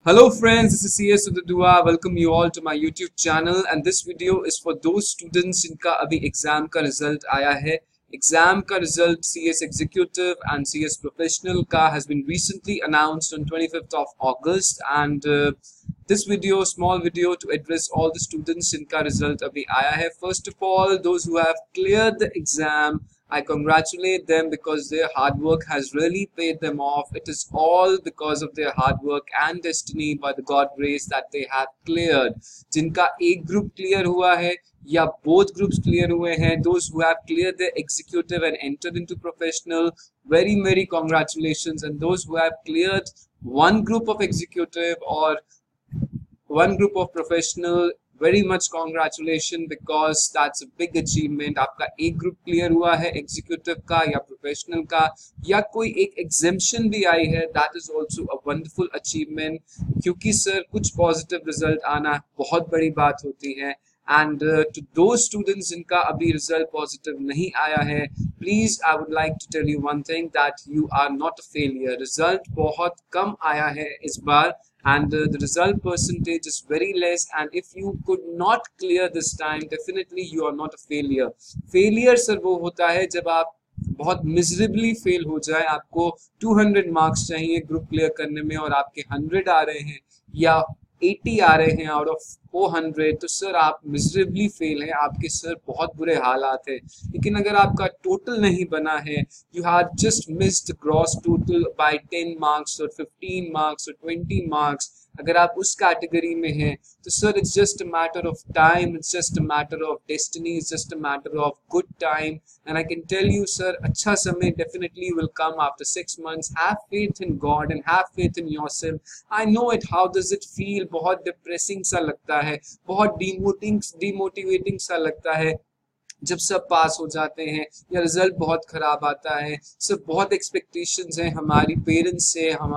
Hello friends, this is CS Udit. Welcome you all to my YouTube channel and this video is for those students जिनका अभी exam का result आया है। Exam का result CS Executive and CS Professional का has been recently announced on 25th of August and this video, small video to address all the students जिनका result अभी आया है। First of all, those who have cleared the exam, I congratulate them because their hard work has really paid them off. It is all because of their hard work and destiny by the God grace that they have cleared. जिनका एक group clear हुआ है या both groups clear हुए हैं, those who have cleared their executive and entered into professional, very congratulations. And those who have cleared one group of executive or one group of professional, very much congratulations because that's a big achievement. आपका एक group clear हुआ है executive का या professional का या कोई एक एग्जेम्पशन भी आई है, that is also a wonderful achievement क्योंकि सर कुछ पॉजिटिव रिजल्ट आना बहुत बड़ी बात होती है। And to those students जिनका अभी रिजल्ट पॉजिटिव नहीं आया है, please I would like to tell you one thing that you are not a failure. Result बहुत कम आया है इस बार and the result percentage is very less, and if you could not clear this time, definitely you are not a failure. Failure sir वो होता है जब आप बहुत मिजरेबली फेल हो जाए, आपको 200 मार्क्स चाहिए ग्रुप क्लियर करने में और आपके 100 आ रहे हैं या 80 आ रहे हैं आउट ऑफ 400, तो सर आप मिजरेबली फेल हैं, आपके सर बहुत बुरे हालात है। लेकिन अगर आपका टोटल नहीं बना है, you have just missed gross total by 10 marks और 15 मार्क्स और 20 मार्क्स, अगर आप उस कैटेगरी में हैं तो sir it's just a matter of time, it's just a matter of destiny, it's just a matter of good time. And I can tell you sir, अच्छा समय definitely will come after 6 months. Have faith in God and have faith in yourself. I know it, how does it feel, बहुत depressing सा लगता है, बहुत demotivating सा लगता है जब सब पास हो जाते हैं या रिजल्ट बहुत खराब आता है। सब बहुत एक्सपेक्टेशंस हैं हमारी पेरेंट्स से, हम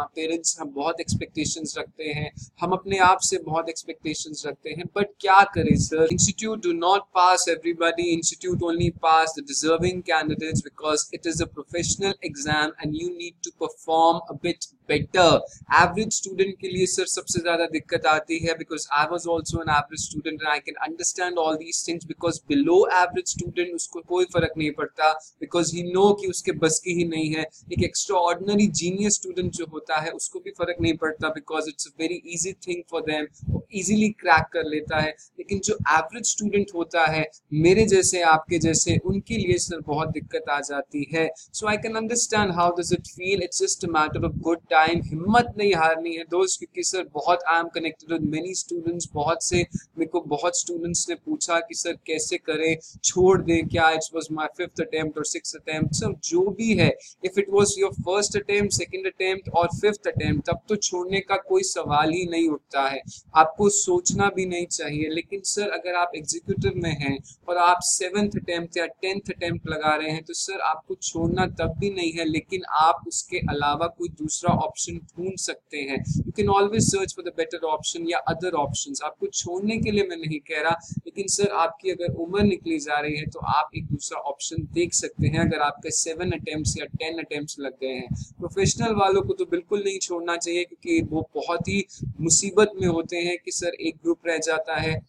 बहुत एक्सपेक्टेशंस रखते हैं, हम अपने आप से बहुत एक्सपेक्टेशंस रखते हैं, बट क्या करें sir, institute do not pass everybody, institute only pass the deserving candidates because it is a professional exam and you need to perform a bit better. Average student के लिए सर सबसे ज्यादा दिक्कत आती है because I was also an average student and I can understand all these things because below average student उसको कोई फर्क नहीं पड़ता बिकॉज ही नो कि उसके बस की ही नहीं है। एक एक्स्ट्रा ऑर्डिनरी जीनियस स्टूडेंट जो होता है उसको भी फर्क नहीं पड़ता because it's a very easy thing for them, वो इजीली क्रैक कर लेता है। लेकिन जो एवरेज स्टूडेंट होता है, मेरे जैसे आपके जैसे, उनके लिए सर बहुत दिक्कत आ जाती है। So I can understand how does it feel, it's just a matter of good time. हिम्मत नहीं हारनी है दोस्त, क्योंकि सर बहुत I am connected with many students, बहुत से मेरे को बहुत स्टूडेंट्स ने पूछा कि सर कैसे करें, छोड़ दें क्या, it was my 5th attempt और 6th अटेम्प्ट, सर जो भी है, if it was your 1st attempt, 2nd attempt और 5th अटेम्प्ट, तब तो छोड़ने का कोई सवाल ही नहीं उठता है, आपको सोचना भी नहीं चाहिए। लेकिन सर अगर आप एग्जीक्यूटिव में हैं और आप 7th अटेम्प्ट या 10th अटेम्प्ट लगा रहे हैं तो सर आपको छोड़ना तब भी नहीं है, लेकिन आप उसके अलावा कोई दूसरा ऑप्शन ढूंढ सकते हैं। You can always search for the better option या अदर ऑप्शंस। आपको छोड़ने के लिए मैं नहीं कह रहा, लेकिन सर आपकी अगर उम्र निकली जा रही है तो आप एक दूसरा ऑप्शन देख सकते हैं अगर आपके 7 अटेम्प्ट्स या 10 अटेम्प्ट्स लग गए हैं। प्रोफेशनल वालों को तो बिल्कुल नहीं छोड़ना चाहिए क्योंकि वो बहुत ही मुसीबत में होते हैं कि सर एक ग्रुप रह जाता है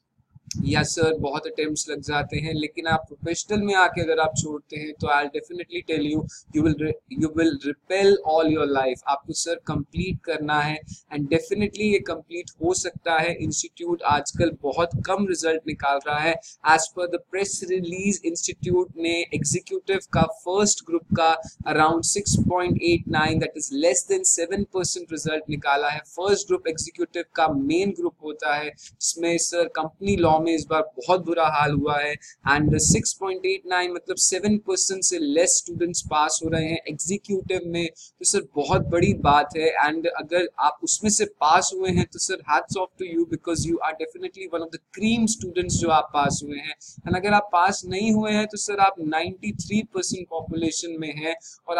या सर बहुत अटेम्प्ट्स लग जाते हैं। लेकिन आप प्रोफेशनल में आके अगर आप छोड़ते हैं तो I definitely tell you, you will repel all your life. आपको सर कंप्लीट करना है एंड डेफिनेटली ये कंप्लीट हो सकता है। इंस्टीट्यूट आजकल बहुत कम रिजल्ट निकाल रहा है। As per the press release, institute ने एग्जीक्यूटिव का फर्स्ट ग्रुप का around 6.89, that is less than 7% result निकाला है। फर्स्ट ग्रुप एग्जीक्यूटिव का मेन ग्रुप होता है जिसमें सर कंपनी लॉ में इस बार बहुत बुरा हाल हुआ है एंड 6.89 मतलब 7% से लेस स्टूडेंट्स पास हो रहे हैं एग्जीक्यूटिव में, तो सर बहुत बड़ी बात है। एंड अगर आप उसमें से पास हुए हैं तो sir hats off to you because you are definitely one of the cream students जो आप पास हुए हैं। एंड अगर आप पास नहीं हुए हैं तो सर आप 93% पॉपुलेशन में हैं और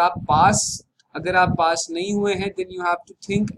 अगर आप पास नहीं हुए हैं then you have to think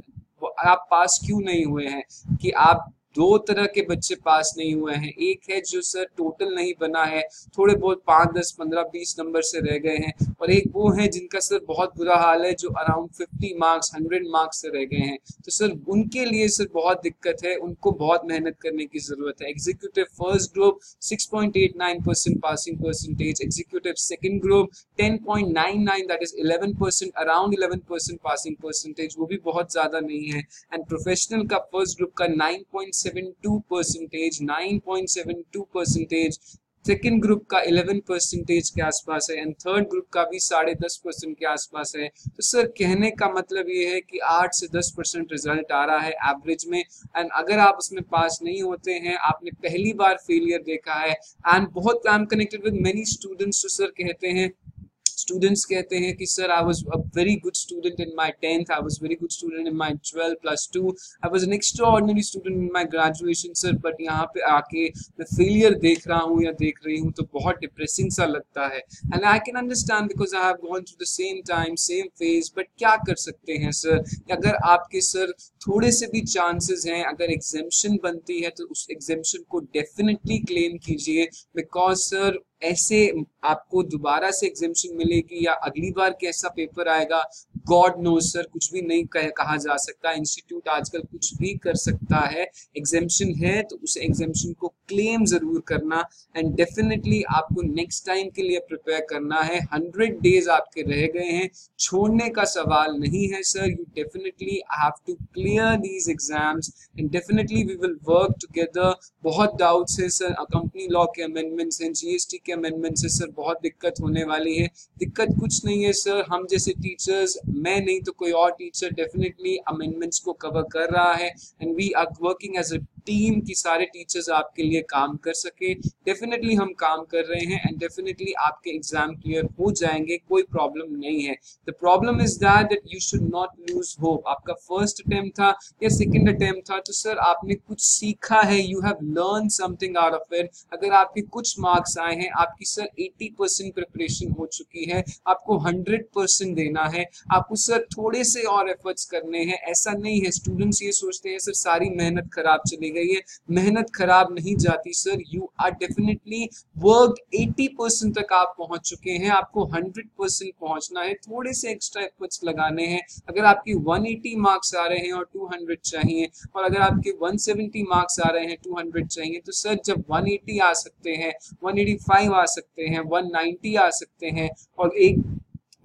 आप पास क्यों नहीं हुए हैं, कि आप दो तरह के बच्चे पास नहीं हुए हैं। एक है जो सर टोटल नहीं बना है, थोड़े बहुत 5, 10, 15, 20 नंबर से रह गए हैं, और एक वो है जिनका सर बहुत बुरा हाल है, जो अराउंड 50 मार्क्स 100 मार्क्स से रह गए हैं। तो सर उनके लिए सर बहुत दिक्कत है, उनको बहुत मेहनत करने की जरूरत है। Executive first group 6.89% passing percentage, executive second group 10.99, that is 11%, around 11% passing percentage, वो भी बहुत ज्यादा नहीं है। एंड प्रोफेशनल का फर्स्ट ग्रुप का 9.72%, 9.72%, सेकेंड ग्रुप का 11% के आसपास है, एंड थर्ड ग्रुप का भी 10.5% के आसपास है। तो सर कहने का मतलब ये है कि 8 से 10% रिजल्ट आ रहा है एवरेज में, एंड अगर आप उसमें पास नहीं होते हैं, आपने पहली बार फेलियर देखा है, एंड बहुत I am connected with many students, तो सर कहते हैं, स्टूडेंट्स कहते हैं कि sir I was a very good student in my 10th, I was very good student in my 12+2, I was an extraordinary student in my graduation sir, but यहाँ पे आके मैं फेलियर देख रहा हूँ या देख रही हूँ तो बहुत डिप्रेसिंग सा लगता है। And I can understand because I have gone through the same time same phase, but क्या कर सकते हैं सर। अगर आपके सर थोड़े से भी चांसेस हैं, अगर एग्जेम्पशन बनती है तो उस एग्जेम्पशन को डेफिनेटली क्लेम कीजिए, बिकॉज सर ऐसे आपको दोबारा से एग्जेम्पशन मिलेगी या अगली बार कैसा पेपर आएगा, गॉड नोज सर, कुछ भी नहीं कहा जा सकता। इंस्टीट्यूट आजकल कुछ भी कर सकता है। एग्जेम्पशन है तो उस एग्जेम्पशन को क्लेम जरूर करना, एंड डेफिनेटली आपको नेक्स्ट टाइम के लिए प्रिपेयर करना है। 100 डेज आपके रह गए हैं, छोड़ने का सवाल नहीं है sir. You definitely have to clear these exams and definitely we will work together. बहुत डाउट्स है सर, कंपनी लॉ के अमेंडमेंट्स हैं, जीएसटी के अमेंडमेंट से सर बहुत दिक्कत होने वाली है। दिक्कत कुछ नहीं है सर, हम जैसे टीचर्स, मैं नहीं तो कोई और टीचर डेफिनेटली अमेंडमेंट्स को कवर कर रहा है, and we are working as a team कि सारे टीचर्स आपके लिए काम कर सके। डेफिनेटली हम काम कर रहे हैं, एंड डेफिनेटली आपके एग्जाम क्लियर हो जाएंगे, कोई प्रॉब्लम नहीं है। The problem is that you should not lose hope. आपका फर्स्ट अटेम्प्ट था या सेकंड अटेम्प्ट था, तो सर आपने कुछ सीखा है, you have learn something out of it. अगर आपके कुछ मार्क्स आए हैं, आपकी सर 80% प्रिपरेशन हो चुकी है, आपको 100% देना है। आपको सर थोड़े से और एफर्ट्स करने हैं। ऐसा नहीं है, स्टूडेंट्स ये सोचते हैं सर सारी मेहनत खराब चली गई है। मेहनत खराब नहीं जाती sir, you are definitely work 80% तक आप पहुंच चुके हैं, आपको 100% पहुंचना है। थोड़े से एक्स्ट्रा एफर्ट्स लगाने हैं। अगर आपकी 180 मार्क्स आ रहे हैं और 200 चाहिए, और अगर आपके 170 मार्क्स आ रहे हैं 200 चाहिए, तो सर जब 180 आ सकते हैं, 185 आ सकते हैं, 190 आ सकते हैं, और एक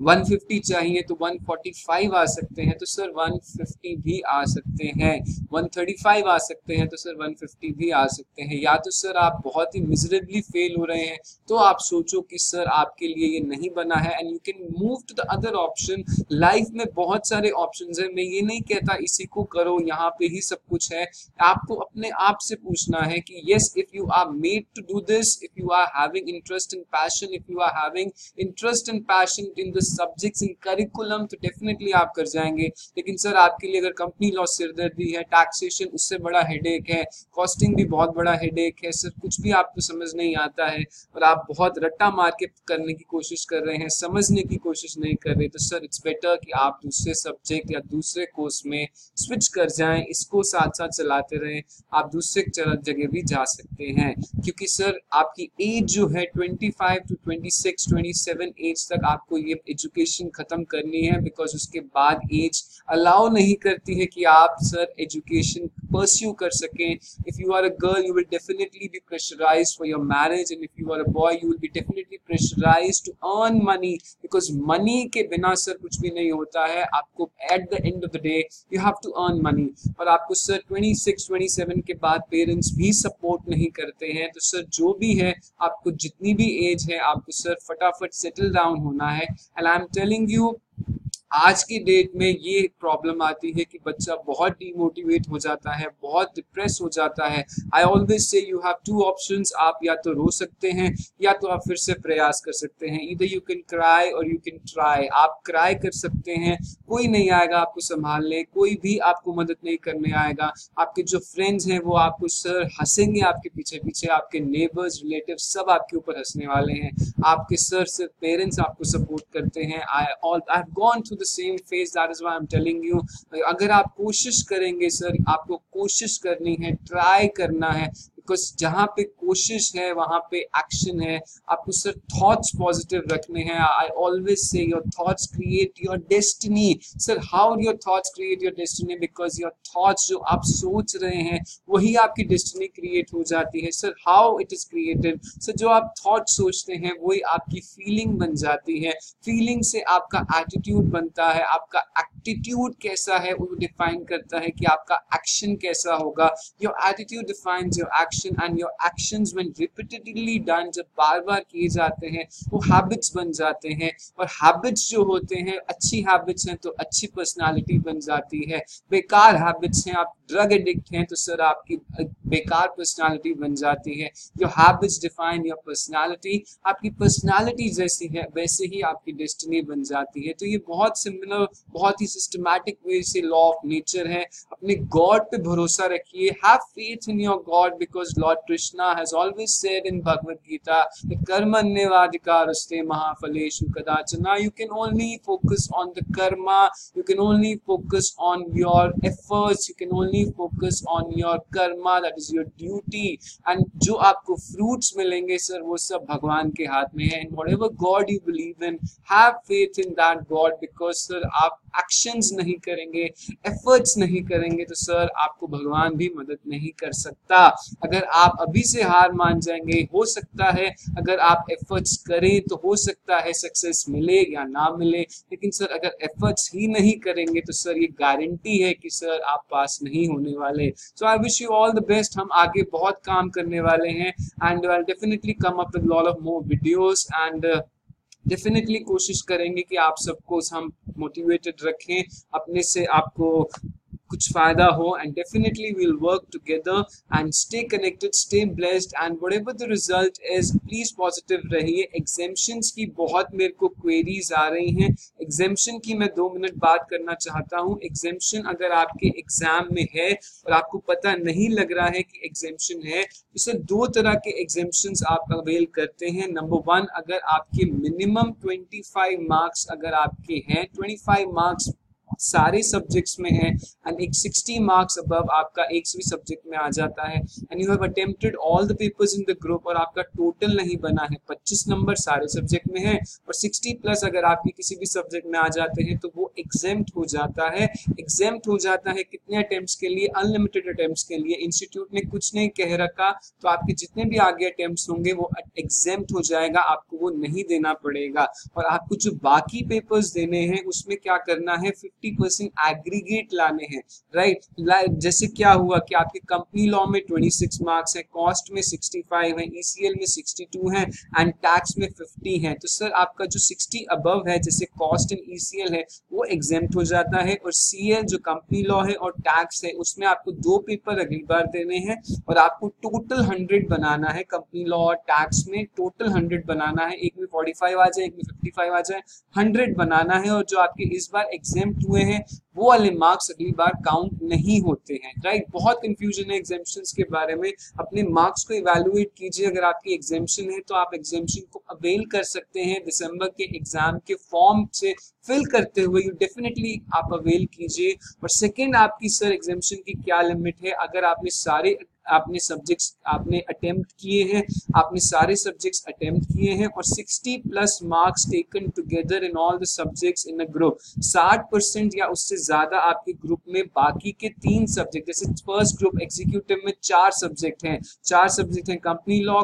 150 चाहिए तो 145 आ सकते हैं, तो सर 150 भी आ सकते हैं, 135 आ सकते हैं, तो सर 150 भी आ सकते हैं। या तो सर आप बहुत ही मिजरेबली फेल हो रहे हैं, तो आप सोचो कि सर आपके लिए ये नहीं बना है, and you can move to the other option. Life में बहुत सारे ऑप्शंस हैं, मैं ये नहीं कहता इसी को करो, यहाँ पे ही सब कुछ है। आपको अपने आप से पूछना है कि yes, if you are made to do this, if you are having interest and passion, if you are having interest and passion in the subjects in curriculum, तो डेफिनेटली आप कर जाएंगे। लेकिन सर आपके लिए अगर कंपनी लॉ सिरदर्दी है, taxation उससे बड़ा हेडेक है, कॉस्टिंग भी बहुत बड़ा हेडेक है, सर कुछ भी आपको समझ नहीं आता है और आप बहुत रट्टा मार के करने की कोशिश कर रहे हैं, समझने की कोशिश नहीं कर रहे, तो सर इट्स बेटर कि आप दूसरे सब्जेक्ट या दूसरे कोर्स में स्विच कर जाएं। इसको साथ साथ चलाते रहें, आप दूसरे जगह भी जा सकते हैं। क्योंकि सर आपकी एज जो है 25 to 26, 27 एज तक आपको ये एजुकेशन खत्म करनी है, बिकॉज उसके बाद एज अलाउ नहीं करती है कि आप सर एजुकेशन परस्यू कर सकें। If you are a girl you will definitely be pressurised for your marriage, and if you are a boy you will be definitely pressurised to earn money, because money के बिना sir कुछ भी नहीं होता है। आपको at the end of the day you have to earn money, और आपको सर 26, 27 के बाद पेरेंट्स भी सपोर्ट नहीं करते हैं। तो सर जो भी है, आपको जितनी भी एज है, आपको सर फटाफट सेटल डाउन होना है। And I am telling you, आज की डेट में ये प्रॉब्लम आती है कि बच्चा बहुत डिमोटिवेट हो जाता है, बहुत डिप्रेस हो जाता है। I always say you have two options, आप या तो रो सकते हैं या तो आप फिर से प्रयास कर सकते हैं। ईदर यू कैन क्राई और यू कैन ट्राई। आप क्राई कर सकते हैं, कोई नहीं आएगा आपको संभालने, कोई भी आपको मदद नहीं करने आएगा। आपके जो फ्रेंड्स हैं वो आपको सर हंसेंगे आपके पीछे पीछे, आपके नेबर्स, रिलेटिव सब आपके ऊपर हंसने वाले हैं। आपके सर सिर्फ पेरेंट्स आपको सपोर्ट करते हैं। I have gone through the same phase, that is why I am telling you, अगर आप कोशिश करेंगे सर, आपको कोशिश करनी है, ट्राई करना है, बिकॉज जहाँ पे कोशिश है वहाँ पे एक्शन है। आपको सर थॉट्स पॉजिटिव रखने हैं। I always say your thoughts create your destiny. Sir how your thoughts create your destiny? Because your thoughts, जो आप सोच रहे हैं वही आपकी डेस्टिनी क्रिएट हो जाती है। Sir how it is created? Sir जो आप थॉट सोचते हैं वही आपकी फीलिंग बन जाती है, फीलिंग से आपका एटीट्यूड बनता है, आपका एटीट्यूड कैसा है वो डिफाइन करता है कि आपका एक्शन कैसा होगा। Your attitude defines your action and your actions when repeatedly done, जब बार बार किए जाते हैं वो हैबिट्स बन जाते हैं, और हैबिट्स जो होते हैं, अच्छी हैबिट्स हैं तो अच्छी पर्सनालिटी बन जाती है, बेकार हैबिट्स हैं, आप ड्रग एडिक्ट हैं तो सर आपकी बेकार पर्सनालिटी बन जाती है। Your habits define your personality, आपकी पर्सनालिटी जैसी है वैसे ही आपकी डेस्टिनी बन जाती है। तो ये बहुत सिमिलर, बहुत ही सिस्टमैटिक वे से लॉ ऑफ नेचर है। अपने गॉड पे भरोसा रखिए, have faith in your god, because lord Krishna has always said in Bhagavad Gita, कर्मण्येवाधिकारस्ते महाफलेषु कदाचन। You can only focus on the karma, you can only focus on your efforts, you can only focus on your karma, that is your duty, and जो आपको fruits मिलेंगे sir वो सब भगवान के हाथ में है। And whatever God you believe in, have faith in that God, because sir आप actions नहीं करेंगे, efforts नहीं करेंगे तो सर आपको भगवान भी मदद नहीं कर सकता। अगर आप अभी से हार मान जाएंगे, हो सकता है अगर आप efforts करें तो हो सकता है सक्सेस मिले या ना मिले, लेकिन सर अगर एफर्ट्स ही नहीं करेंगे तो सर ये गारंटी है कि सर आप पास नहीं होने वाले। So I wish you all the best. हम आगे बहुत काम करने वाले हैं, and I definitely come up with lot of more videos, and definitely कोशिश करेंगे कि आप सबको हम मोटिवेटेड रखें, अपने से आपको कुछ फायदा हो, and definitely we will work together and stay connected, stay blessed, and whatever the result is please positive रहिए। एग्जेम्पशंस की बहुत मेरे को क्वेरीज आ रही हैं, एग्जेम्पशन की मैं 2 मिनट बात करना चाहता हूं। एग्जेम्पशन अगर आपके एग्जाम में है और आपको पता नहीं लग रहा है कि एग्जेम्पशन है, तो सर 2 तरह के एग्जेम्पशंस आप अवेल करते हैं। नंबर 1, अगर आपके मिनिमम 25 मार्क्स अगर आपके हैं, 25 मार्क्स सारे सब्जेक्ट्स में है, एंड एक 60 मार्क्स अबव आपका एक भी सब्जेक्ट में आ जाता है, and you have attempted all the papers in the group, और आपका टोटल नहीं बना है, 25 नंबर सारे सब्जेक्ट में है और 60 प्लस अगर आपके किसी भी सब्जेक्ट में आ जाते हैं तो वो एग्जेम्प्ट हो जाता है। एग्जेम्प्ट हो जाता है कितने अटेम्प्ट्स के लिए? अनलिमिटेड अटेम्प्ट्स के लिए। इंस्टीट्यूट ने कुछ नहीं कह रखा, तो आपके जितने भी आगे अटेम्प्ट्स होंगे वो एग्जेम्प्ट हो जाएगा, आपको वो नहीं देना पड़ेगा। और आपको जो बाकी पेपर्स देने हैं उसमें क्या करना है, 50% एग्रीगेट लाने हैं, राइट। जैसे क्या हुआ कि आपके कंपनी लॉ में 26 मार्क्स है, कॉस्ट में 65 है, ईसीएल में 62 है, एंड टैक्स में 50 है। तो सर आपका जो 60 अबव है, जैसे कॉस्ट एंड ईसीएल है, वो एग्जेम्प्ट हो जाता है, और सीएल जो कंपनी लॉ है और टैक्स है उसमें आपको 2 पेपर अगली बार देने हैं, और आपको टोटल 100 बनाना है। कंपनी लॉ और टैक्स में टोटल 100 बनाना है, एक में 45 आ जाए, एक में 55 आ जाए, 100 बनाना है। और जो आपके इस बार एग्जेम्प्ट हुए हैं वो वाले मार्क्स अगली बार काउंट नहीं होते हैं, राइट। बहुत कंफ्यूजन है एग्जेम्पशंस के बारे में। अपने मार्क्स को इवैल्यूएट कीजिए। अगर आपकी एग्जेम्पशन है तो आप एग्जेम्पशन को अवेल कर सकते हैं दिसंबर के एग्जाम के फॉर्म से फिल करते हुए, यू डेफिनेटली आप अवेल कीजिए। और सेकेंड, आपकी सर एग्जेम्पशन की क्या लिमिट है? अगर आपने सब्जेक्ट्स आपने अटेम्प्ट किए हैं, आपने सारे सब्जेक्ट्स अटेम्प्ट किए हैं और 60 plus marks taken together in all the subjects in a group, 60% या उससे ज्यादा आपके ग्रुप में बाकी के 3 सब्जेक्ट, जैसे फर्स्ट ग्रुप एग्जीक्यूटिव में 4 सब्जेक्ट हैं, 4 सब्जेक्ट हैं, company law,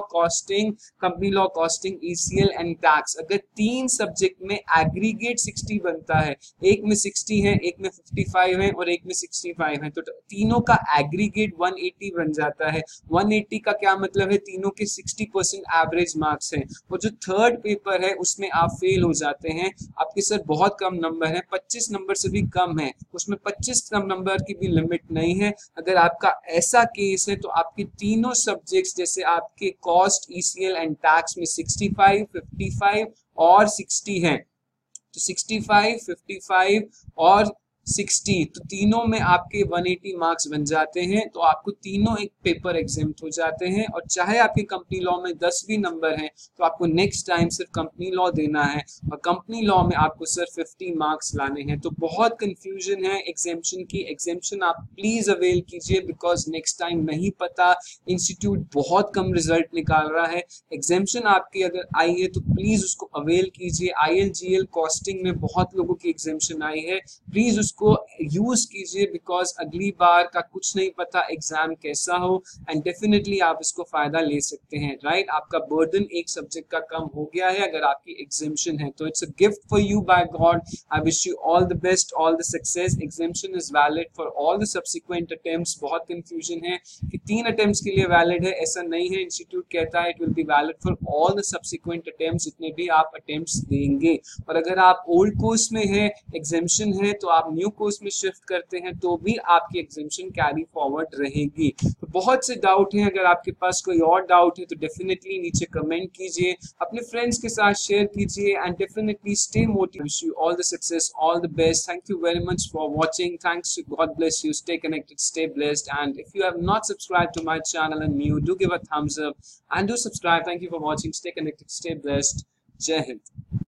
costing, ECL and tax. अगर 3 सब्जेक्ट में एग्रीगेट 60 बनता है, एक में 60 है, एक में 55 है और एक में 65 है, तो तीनों का एग्रीगेट 180 बन जाता है। 180 का क्या मतलब है? तीनों के 60% एवरेज मार्क्स हैं। और जो थर्ड पेपर है उसमें आप फेल हो जाते हैं, आपके सर बहुत कम नंबर है, 25 नंबर से भी कम है, उसमें 25 नंबर की भी लिमिट नहीं है। अगर आपका ऐसा केस है तो आपके तीनों सब्जेक्ट्स, जैसे आपके कॉस्ट, ईसीएल एंड टैक्स में 65, 55 और 60 है, तो 65, 55 और 60, तो तीनों में आपके 180 मार्क्स बन जाते हैं, तो आपको तीनों एक पेपर एग्जेम्प्ट हो जाते हैं। और चाहे आपके कंपनी लॉ में 10 भी नंबर हैं तो आपको नेक्स्ट टाइम सिर्फ कंपनी लॉ देना है, और कंपनी लॉ में आपको सिर्फ 50 मार्क्स लाने हैं। तो बहुत कंफ्यूजन है एग्जेम्पशन की। एग्जेम्पशन आप प्लीज अवेल कीजिए, बिकॉज नेक्स्ट टाइम नहीं पता, इंस्टीट्यूट बहुत कम रिजल्ट निकाल रहा है। एग्जेम्पशन आपकी अगर आई है तो प्लीज उसको अवेल कीजिए। ILGL कॉस्टिंग में बहुत लोगों की एग्जेम्पशन आई है, प्लीज उसको यूज कीजिए, बिकॉज अगली बार का कुछ नहीं पता एग्जाम कैसा हो, एंड डेफिनेटली आप इसको फायदा ले सकते हैं। राइट, आपका बर्डन एक सब्जेक्ट का कम हो गया है अगर आपकी एग्जेम्पशन है, तो it's a gift for you by God. I wish you all the best, all the success. Exemption is valid for all the subsequent attempts. बहुत कंफ्यूजन है कि 3 अटेम्प्ट्स के लिए वैलिड है, ऐसा नहीं है। इंस्टीट्यूट कहता है it will be valid for all the subsequent attempts, जितने भी आप अटेम्प्ट्स देंगे। और अगर आप ओल्ड कोर्स में है, एग्जेम्पशन है, तो आप न्यू कोर्स में शिफ्ट करते हैं तो भी आपकी एग्जेम्पशन कैरी फॉरवर्ड रहेगी। तो बहुत से डाउट हैं, अगर आपके पास कोई और डाउट है तो डेफिनेटली नीचे कमेंट कीजिए, अपने फ्रेंड्स के साथ शेयर कीजिए, and definitely stay motivated. Wish you all the success, all the best. Thank you very much for watching. Thanks, God bless you. Stay connected, stay blessed. And if you have not subscribed to my channel and new, do give a thumbs up and do subscribe. Thank you for watching. Stay connected, stay blessed. Jai Hind.